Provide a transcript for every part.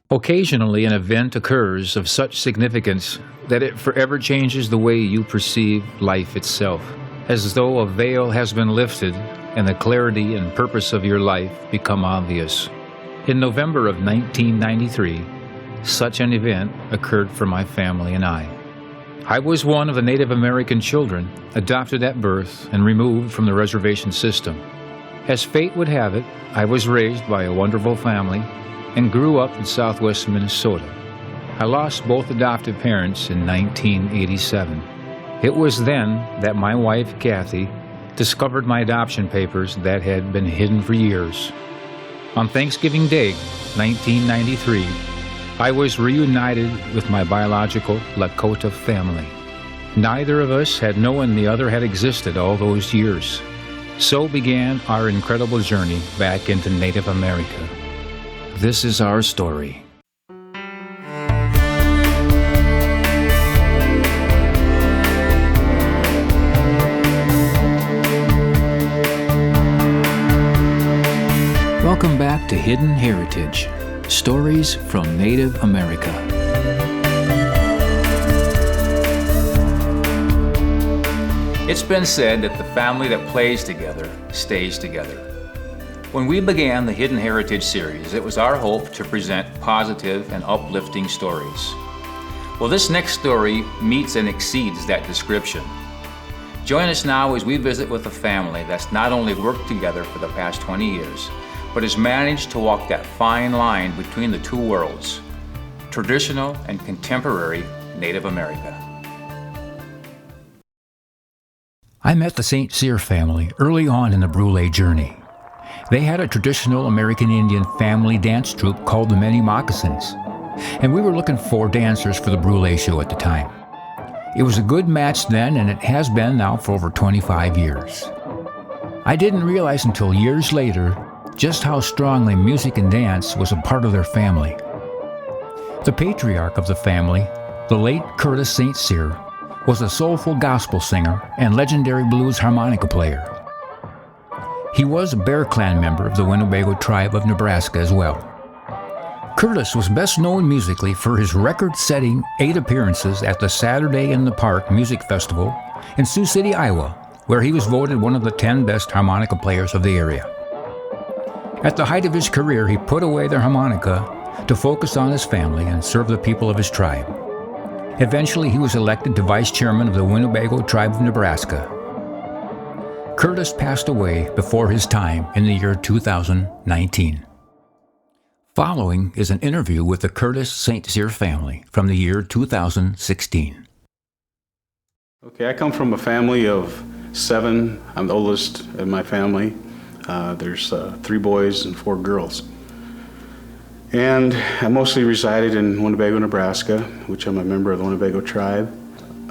Occasionally, an event occurs of such significance that it forever changes the way you perceive life itself, as though a veil has been lifted and the clarity and purpose of your life become obvious. In November of 1993, such an event occurred for my family and I. I was one of the Native American children adopted at birth and removed from the reservation system. As fate would have it, I was raised by a wonderful family and grew up in southwest Minnesota. I lost both adoptive parents in 1987. It was then that my wife, Kathy, discovered my adoption papers that had been hidden for years. On Thanksgiving Day, 1993, I was reunited with my biological Lakota family. Neither of us had known the other had existed all those years. So began our incredible journey back into Native America. This is our story. Welcome back to Hidden Heritage, Stories from Native America. It's been said that the family that plays together stays together. When we began the Hidden Heritage series, it was our hope to present positive and uplifting stories. Well, this next story meets and exceeds that description. Join us now as we visit with a family that's not only worked together for the past 20 years, but has managed to walk that fine line between the two worlds, traditional and contemporary Native America. I met the St. Cyr family early on in the Brule journey. They had a traditional American Indian family dance troupe called the Many Moccasins, and we were looking for dancers for the Brule show at the time. It was a good match then, and it has been now for over 25 years. I didn't realize until years later just how strongly music and dance was a part of their family. The patriarch of the family, the late Curtis St. Cyr, was a soulful gospel singer and legendary blues harmonica player. He was a Bear Clan member of the Winnebago tribe of Nebraska as well. Curtis was best known musically for his record-setting 8 appearances at the Saturday in the Park Music Festival in Sioux City, Iowa, where he was voted one of the 10 best harmonica players of the area. At the height of his career, he put away the harmonica to focus on his family and serve the people of his tribe. Eventually, he was elected to vice chairman of the Winnebago tribe of Nebraska. Curtis passed away before his time in the year 2019. Following is an interview with the Curtis St. Cyr family from the year 2016. Okay, I come from a family of 7. I'm the oldest in my family. There's 3 boys and 4 girls. And I mostly resided in Winnebago, Nebraska, which I'm a member of the Winnebago tribe.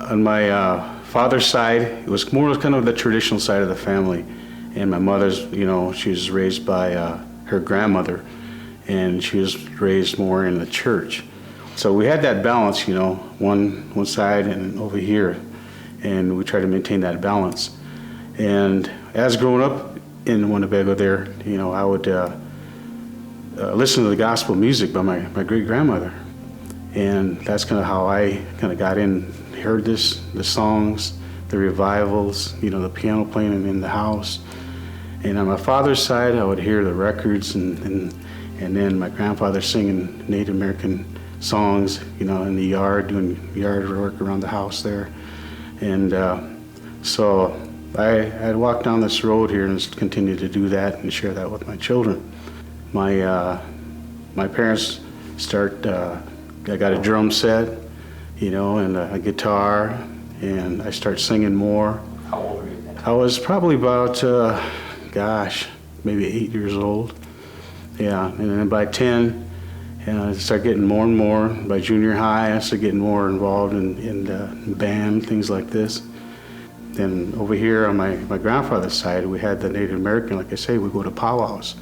On my father's side, it was more kind of the traditional side of the family. And my mother's, she was raised by her grandmother, and she was raised more in the church. So we had that balance, one side and over here, and we try to maintain that balance. And as growing up in Winnebago there, I would listen to the gospel music by my great-grandmother. And that's kind of how I kind of got in, heard the songs, the revivals, the piano playing in the house. And on my father's side, I would hear the records and then my grandfather singing Native American songs, in the yard, doing yard work around the house there. And so I walked down this road here and continued to do that and share that with my children. My parents I got a drum set, and a guitar, and I started singing more. How old were you then? I was probably about, maybe 8 years old. Yeah, and then by 10, I started getting more and more. By junior high, I started getting more involved in band, things like this. Then over here on my grandfather's side, we had the Native American, like I say, we go to powwows.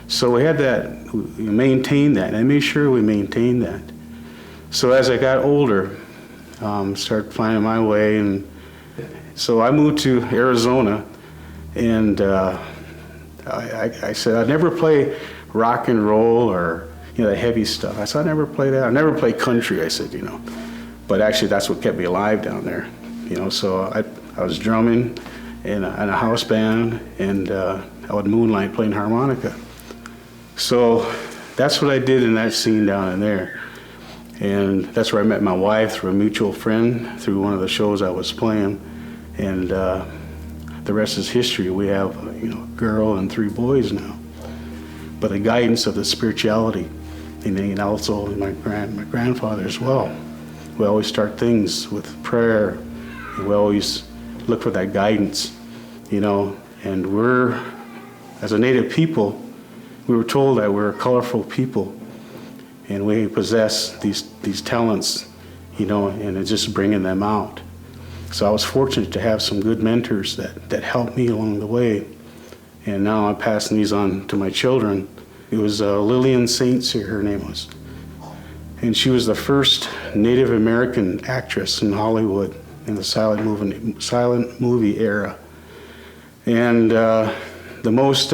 So we had that, we maintained that, and I made sure we maintained that. So as I got older, started finding my way, and so I moved to Arizona, and I said I'd never play rock and roll or the heavy stuff. I said, I never play that. I never play country, I said, But actually, that's what kept me alive down there, So I was drumming in a house band, and I would moonlight playing harmonica. So that's what I did in that scene down in there. And that's where I met my wife through a mutual friend, through one of the shows I was playing. And the rest is history. We have, a girl and 3 boys now. But the guidance of the spirituality, and also my grandfather as well. We always start things with prayer. And we always look for that guidance, And we're, as a Native people, we were told that we're a colorful people, and we possess these talents, and it's just bringing them out. So I was fortunate to have some good mentors that helped me along the way, and now I'm passing these on to my children. It was Lillian Saints, her name was, and she was the first Native American actress in Hollywood in the silent movie era, and the most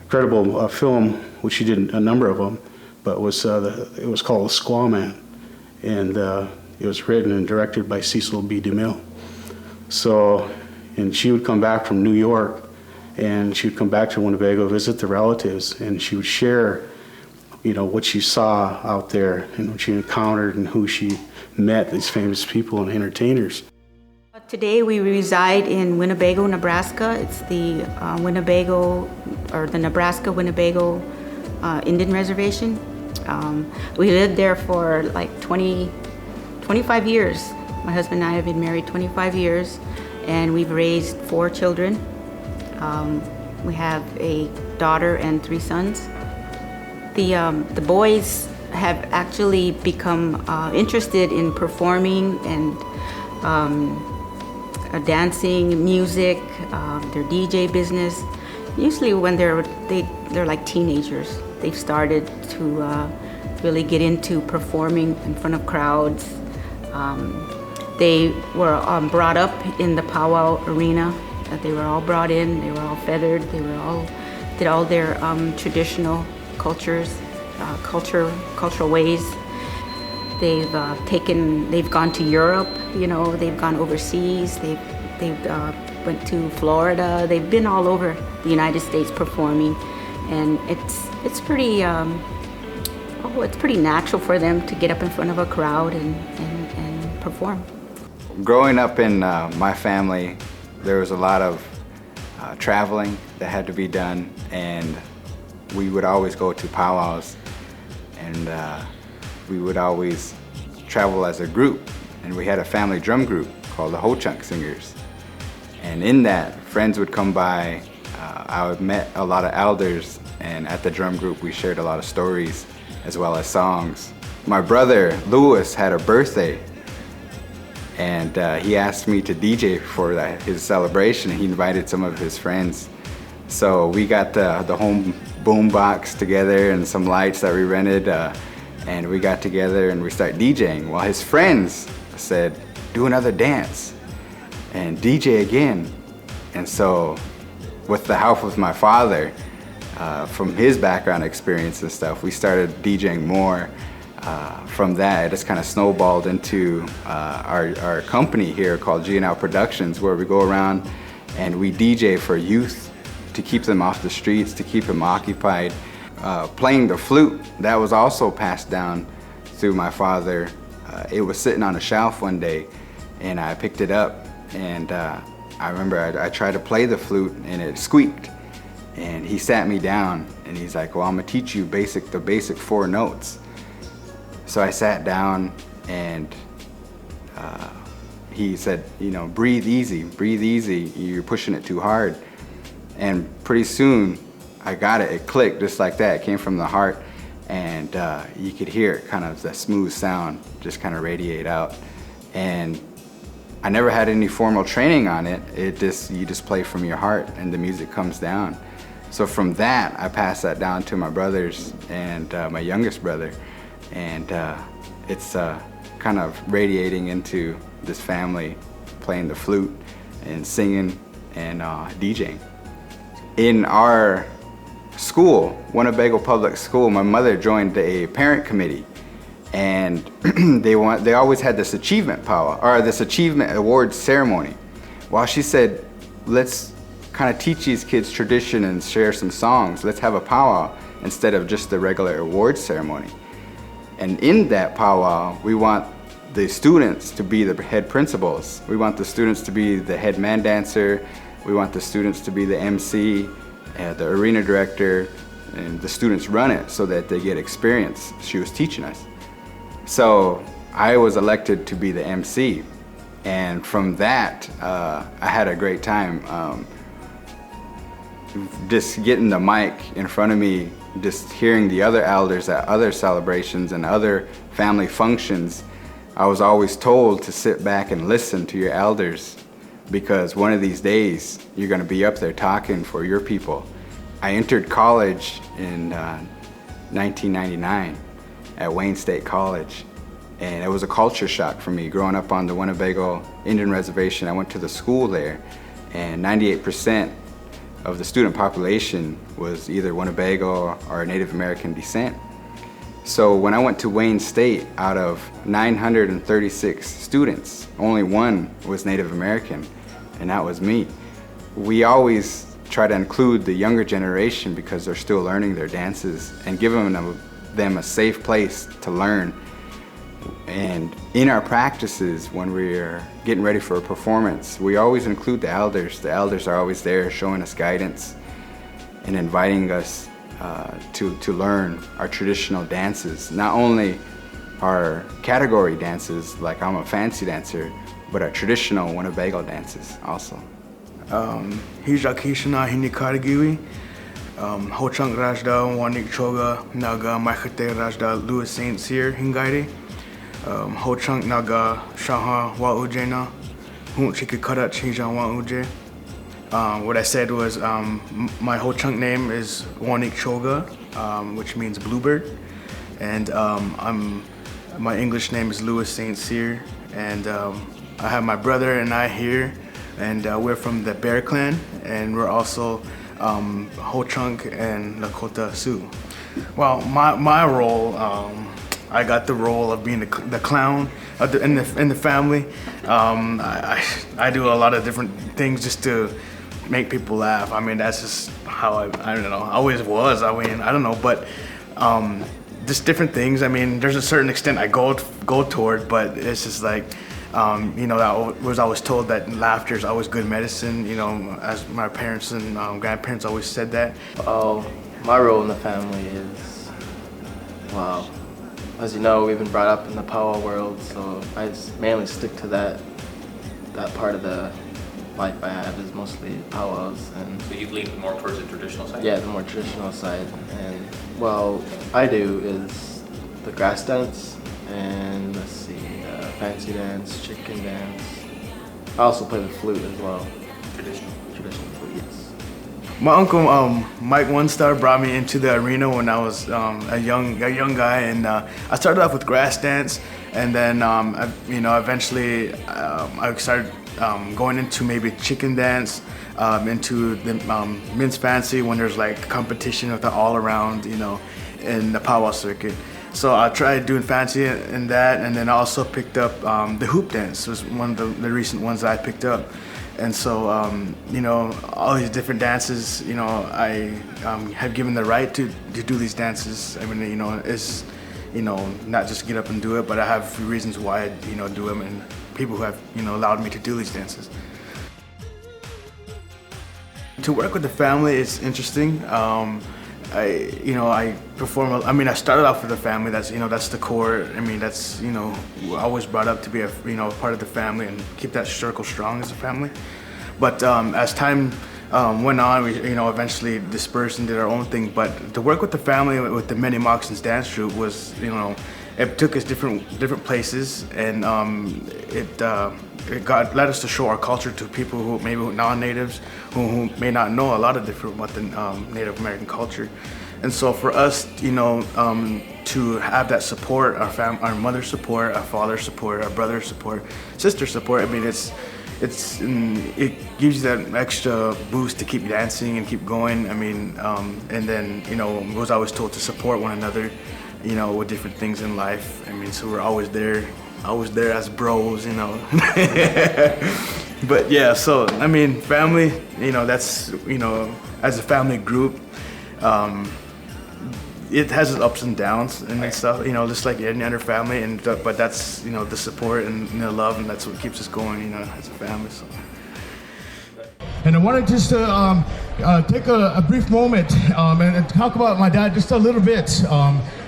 incredible film, which she did a number of them, but it was called The Squaw Man, and it was written and directed by Cecil B. DeMille. So, and she would come back from New York, and she would come back to Winnebago, visit the relatives, and she would share, what she saw out there, and what she encountered, and who she met, these famous people and entertainers. Today we reside in Winnebago, Nebraska. It's the Winnebago, or the Nebraska-Winnebago Indian Reservation. We lived there for like 25 years. My husband and I have been married 25 years, and we've raised 4 children. We have a daughter and 3 sons. The boys have actually become interested in performing and dancing, music, their DJ business. Usually when they're like teenagers, they've started to really get into performing in front of crowds. They were brought up in the powwow arena. They were all brought in. They were all feathered. They were all did all their traditional cultures, cultural ways. They've gone to Europe, they've gone overseas, they've went to Florida, they've been all over the United States performing, and it's pretty natural for them to get up in front of a crowd and perform. Growing up in my family, there was a lot of traveling that had to be done, and we would always go to powwows, and we would always travel as a group, and we had a family drum group called the Ho-Chunk Singers. And in that, friends would come by. I met a lot of elders, and at the drum group we shared a lot of stories as well as songs. My brother Louis had a birthday, and he asked me to DJ for his celebration. He invited some of his friends. So we got the home boom box together and some lights that we rented, and we got together and we started DJing. Well, his friends said, do another dance and DJ again. And so with the help of my father, from his background experience and stuff, we started DJing more. From that, it just kind of snowballed into our company here called G&L Productions, where we go around and we DJ for youth to keep them off the streets, to keep them occupied. Playing the flute, that was also passed down through my father. It was sitting on a shelf one day, and I picked it up, and I remember I tried to play the flute, and it squeaked. And he sat me down, and he's like, well, I'm gonna teach you the basic 4 notes. So I sat down, and he said, breathe easy, you're pushing it too hard. And pretty soon, I got it clicked just like that. It came from the heart, and you could hear it, kind of the smooth sound just kind of radiate out. And I never had any formal training on it. You just play from your heart, and the music comes down. So from that, I passed that down to my brothers and my youngest brother, and it's kind of radiating into this family playing the flute and singing and DJing. In our school, Winnebago Public School, my mother joined a parent committee, and they always had this achievement powwow, or this achievement awards ceremony. Well, she said, let's kind of teach these kids tradition and share some songs. Let's have a powwow instead of just the regular awards ceremony. And in that powwow, we want the students to be the head principals. We want the students to be the head man dancer. We want the students to be the MC, the arena director, and the students run it so that they get experience. She was teaching us. So I was elected to be the MC. And from that, I had a great time. Just getting the mic in front of me, just hearing the other elders at other celebrations and other family functions. I was always told to sit back and listen to your elders, because one of these days you're going to be up there talking for your people. I entered college in 1999 at Wayne State College, and it was a culture shock for me. Growing up on the Winnebago Indian Reservation, I went to the school there, and 98% of the student population was either Winnebago or Native American descent. So when I went to Wayne State, out of 936 students, only one was Native American, and that was me. We always try to include the younger generation because they're still learning their dances, and giving them a safe place to learn. And in our practices, when we're getting ready for a performance, we always include the elders. The elders are always there showing us guidance and inviting us to learn our traditional dances. Not only our category dances, like I'm a fancy dancer, but our traditional Winnebago dances also. Hijakishana Hinikaragiwi, Hochang Rajda, Wanik Choga, Naga Makate Rajda, Louis Saint Cyr Hingairi, Hochang Naga Shaha Wa Ujena, Hunchikikara Chijan Wa Uje. What I said was my Ho-Chunk name is Wanik Choga, which means bluebird, and my English name is Louis Saint Cyr, and I have my brother and I here, and we're from the Bear Clan, and we're also Ho-Chunk and Lakota Sioux. Well, my role, I got the role of being the clown in the family. I do a lot of different things just to make people laugh. I mean, that's just how I don't know, I always was. I mean, I don't know, but just different things. I mean, there's a certain extent I go toward, but it's just like, you know, I was told that laughter is always good medicine, you know, as my parents and grandparents always said that. Oh, my role in the family is, wow. As you know, we've been brought up in the powwow world, so I just mainly stick to that part of the life I have is mostly powwows. And so you lean more towards the traditional side? Yeah, the more traditional side. And well, I do is the grass dance and let's see, fancy dance, chicken dance. I also play the flute as well. Traditional flute, yes. My uncle Mike One Star brought me into the arena when I was a young guy, and I started off with grass dance, and then you know, eventually I started going into maybe chicken dance, into the men's fancy when there's like competition with the all around, you know, in the powwow circuit. So I tried doing fancy in that, and then I also picked up the hoop dance was one of the recent ones that I picked up. And so, you know, all these different dances, you know, I have given the right to do these dances. I mean, you know, it's, you know, not just get up and do it, but I have reasons why I, you know, do them, and people who have, you know, allowed me to do these dances. To work with the family is interesting. I perform, I mean, I started off with the family, that's, you know, that's the core. I mean, that's, you know, I was brought up to be a, you know, part of the family and keep that circle strong as a family. But as time went on, we, you know, eventually dispersed and did our own thing. But to work with the family, with the Many Moccasins dance troupe was, you know, it took us different places, and it led us to show our culture to people who maybe non-natives who may not know a lot of different about the Native American culture. And so for us, you know, to have that support, our mother's support, our father's support, our brother's support, sister's support, I mean, it gives you that extra boost to keep dancing and keep going. I mean, and then, you know, I was always told to support one another, you know, with different things in life. I mean, so we're always there as bros, you know. But yeah, so, I mean, family, you know, that's, you know, as a family group, it has its ups and downs and stuff, you know, just like any other family. And but that's, you know, the support and the love, and that's what keeps us going, you know, as a family. So. And I wanted just to take a brief moment and talk about my dad just a little bit,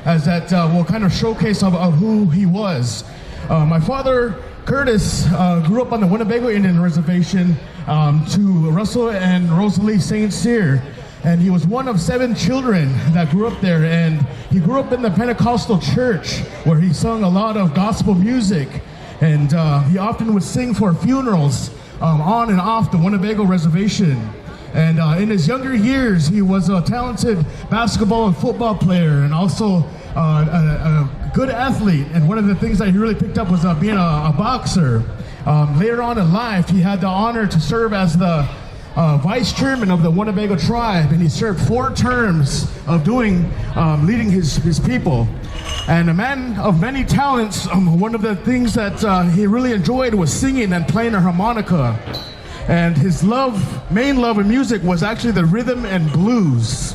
as that will kind of showcase of who he was. My father, Curtis, grew up on the Winnebago Indian Reservation to Russell and Rosalie St. Cyr. And he was one of 7 children that grew up there. And he grew up in the Pentecostal church where he sung a lot of gospel music. And he often would sing for funerals on and off the Winnebago Reservation. And in his younger years, he was a talented basketball and football player, and also a good athlete. And one of the things that he really picked up was being a boxer. Later on in life, he had the honor to serve as the vice chairman of the Winnebago tribe, and he served 4 terms of leading his people. And a man of many talents, one of the things that he really enjoyed was singing and playing a harmonica. And his main love of music was actually the rhythm and blues.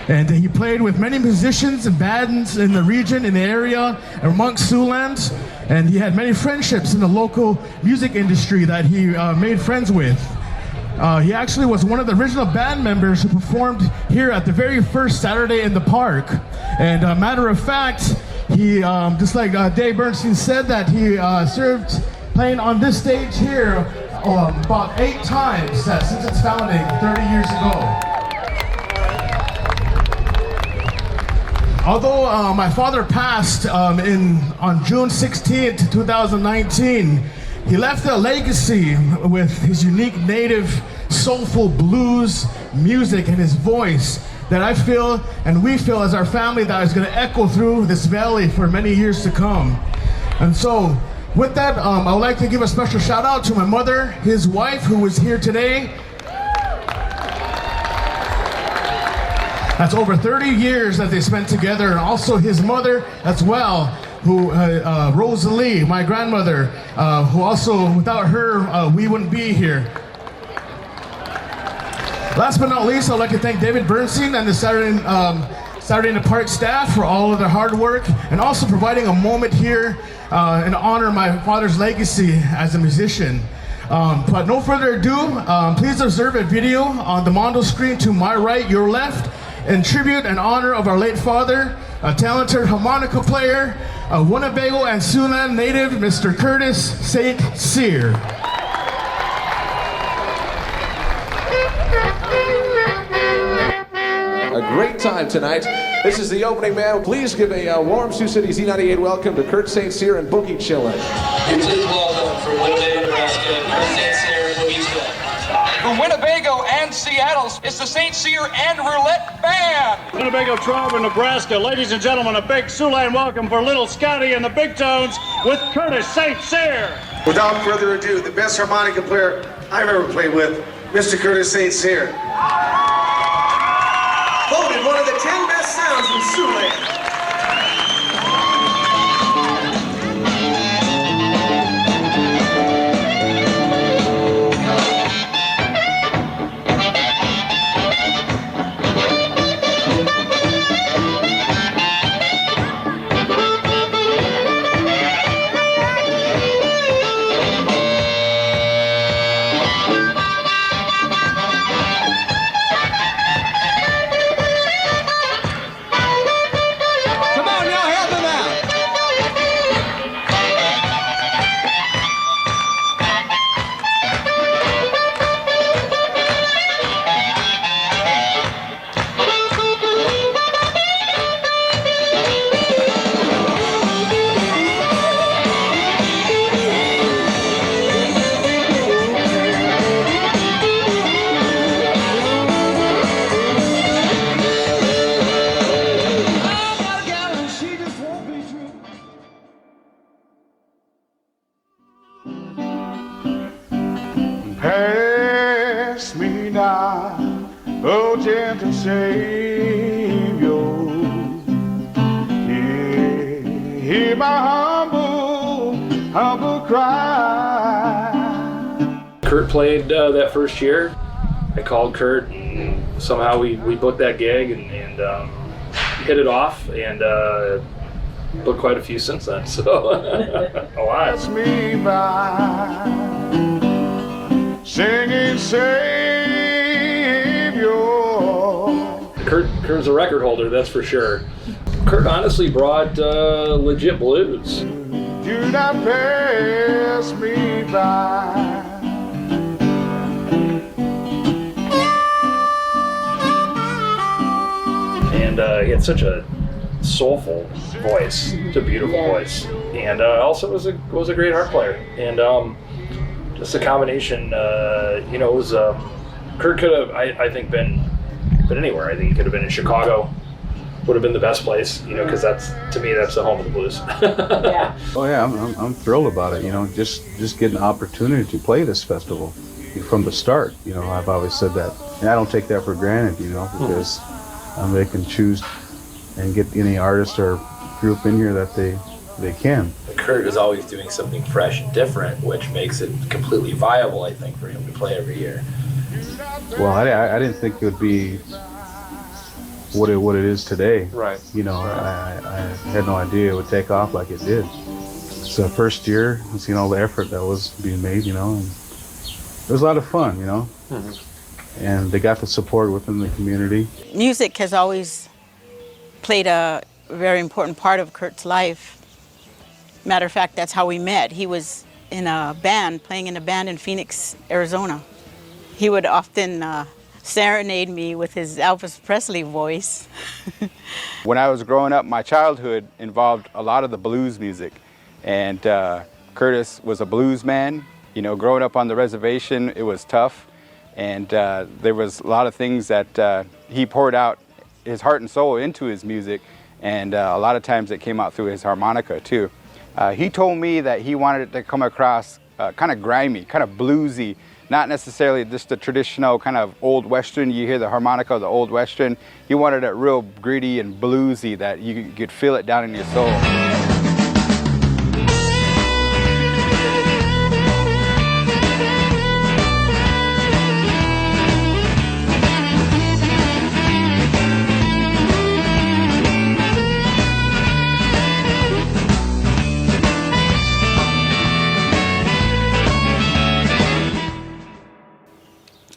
And he played with many musicians and bands in the region, in the area, amongst Siouxland. And he had many friendships in the local music industry that he made friends with. He actually was one of the original band members who performed here at the very first Saturday in the Park. And matter of fact, he, just like Dave Bernstein said, that he served playing on this stage here about 8 times since its founding 30 years ago. Although my father passed on June 16th, 2019, he left a legacy with his unique native soulful blues music and his voice that I feel and we feel as our family that is going to echo through this valley for many years to come. And so with that, I would like to give a special shout out to my mother, his wife, who is here today. That's over 30 years that they spent together, and also his mother as well, who Rosalie, my grandmother, who also, without her, we wouldn't be here. Last but not least, I'd like to thank David Bernstein and the Saturday in the Park staff for all of their hard work, and also providing a moment here in honor of my father's legacy as a musician. But no further ado, please observe a video on the Mondo screen to my right, your left, in tribute and honor of our late father, a talented harmonica player, a Winnebago and Siouxland native, Mr. Curtis St. Cyr. A great time tonight. This is the opening band. Please give a warm Sioux City Z98 welcome to Kurt St. Cyr and Boogie Chillin'. Please welcome from Winnebago, Nebraska, Kurt St. Cyr and Boogie Chillin'. From Winnebago and Seattle, it's the St. Cyr and Roulette Band. Winnebago troupe in Nebraska. Ladies and gentlemen, a big Siouxland welcome for Little Scotty and the Big Tones with Curtis St. Cyr. Without further ado, the best harmonica player I've ever played with, Mr. Curtis St. Cyr. Voted one of the 10 best sounds in Siouxland. Savior, hear my humble cry. Kurt played that first year. I called Kurt, and somehow we booked that gig and hit it off, and booked quite a few since then. So a lot. Pass me by, singing Savior. Kurt's a record holder, that's for sure. Kurt honestly brought legit blues. Do not pass me by. And he had such a soulful voice, such a beautiful voice, and also was a great harp player. And just a combination, it was Kurt could have, I think, been anywhere. I think he could have been in Chicago. Would have been the best place, because to me that's the home of the blues. Yeah. Oh yeah, I'm thrilled about it. Just getting the opportunity to play this festival from the start. I've always said that, and I don't take that for granted. Because they can choose and get any artist or group in here that they can. Kurt is always doing something fresh and different, which makes it completely viable, I think, for him to play every year. Well, I didn't think it would be what it is today. Right. I had no idea it would take off like it did. It's the first year, and seeing all the effort that was being made, and it was a lot of fun, Mm-hmm. And they got the support within the community. Music has always played a very important part of Kurt's life. Matter of fact, that's how we met. He was in a band, playing in a band in Phoenix, Arizona. He would often serenade me with his Elvis Presley voice. When I was growing up, my childhood involved a lot of the blues music. And Curtis was a blues man. Growing up on the reservation, it was tough. And there was a lot of things that he poured out his heart and soul into his music. And a lot of times it came out through his harmonica too. He told me that he wanted it to come across kind of grimy, kind of bluesy, not necessarily just the traditional kind of old Western. You hear the harmonica, the old Western. He wanted it real gritty and bluesy, that you could feel it down in your soul.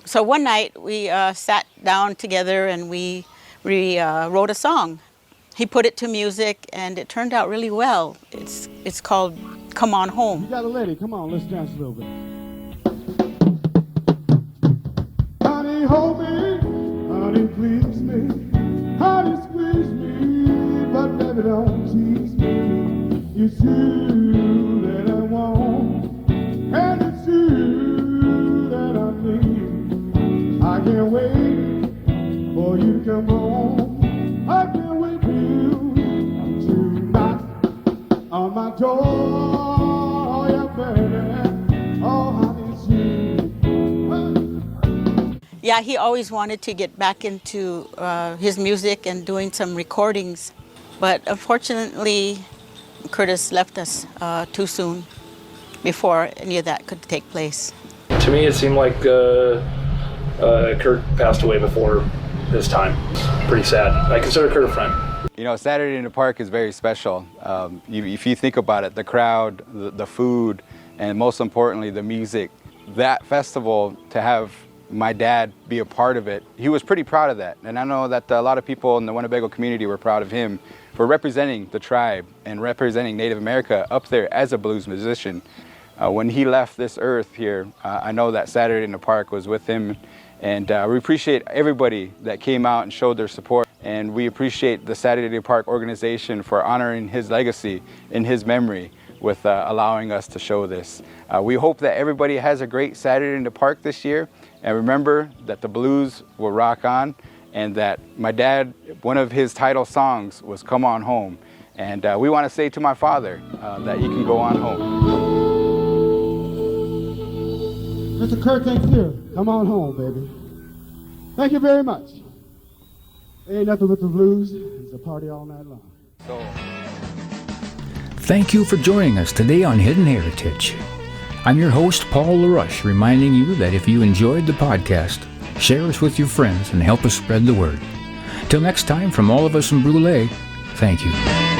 So one night we sat down together and we wrote a song. He put it to music and it turned out really well. It's called Come On Home. You got a lady, come on, let's dance a little bit. Honey, hold me, honey, please me, honey, squeeze me, but baby, don't tease me. It's you that I want, and it's you that I need. I can't wait for you to come home. I can't wait for you to knock on my door. Oh, yeah, baby. Oh, honey, it's you. Yeah, he always wanted to get back into his music and doing some recordings. But unfortunately, Curtis left us too soon before any of that could take place. To me, it seemed like Kurt passed away before his time. Pretty sad. I consider Kurt a friend. Saturday in the Park is very special. If you think about it, the crowd, the food, and most importantly, the music. That festival, to have my dad be a part of it, he was pretty proud of that. And I know that a lot of people in the Winnebago community were proud of him for representing the tribe and representing Native America up there as a blues musician. When he left this earth here, I know that Saturday in the Park was with him. And we appreciate everybody that came out and showed their support. And we appreciate the Saturday in the Park organization for honoring his legacy in his memory with allowing us to show this. We hope that everybody has a great Saturday in the Park this year. And remember that the blues will rock on, and that my dad, one of his title songs was Come On Home. And we want to say to my father that you can go on home. Mr. Kurt St. Cyr, come on home, baby. Thank you very much. Ain't nothing but the blues. It's a party all night long. Thank you for joining us today on Hidden Heritage. I'm your host, Paul LaRush, reminding you that if you enjoyed the podcast, share us with your friends and help us spread the word. Till next time, from all of us in Brule, thank you.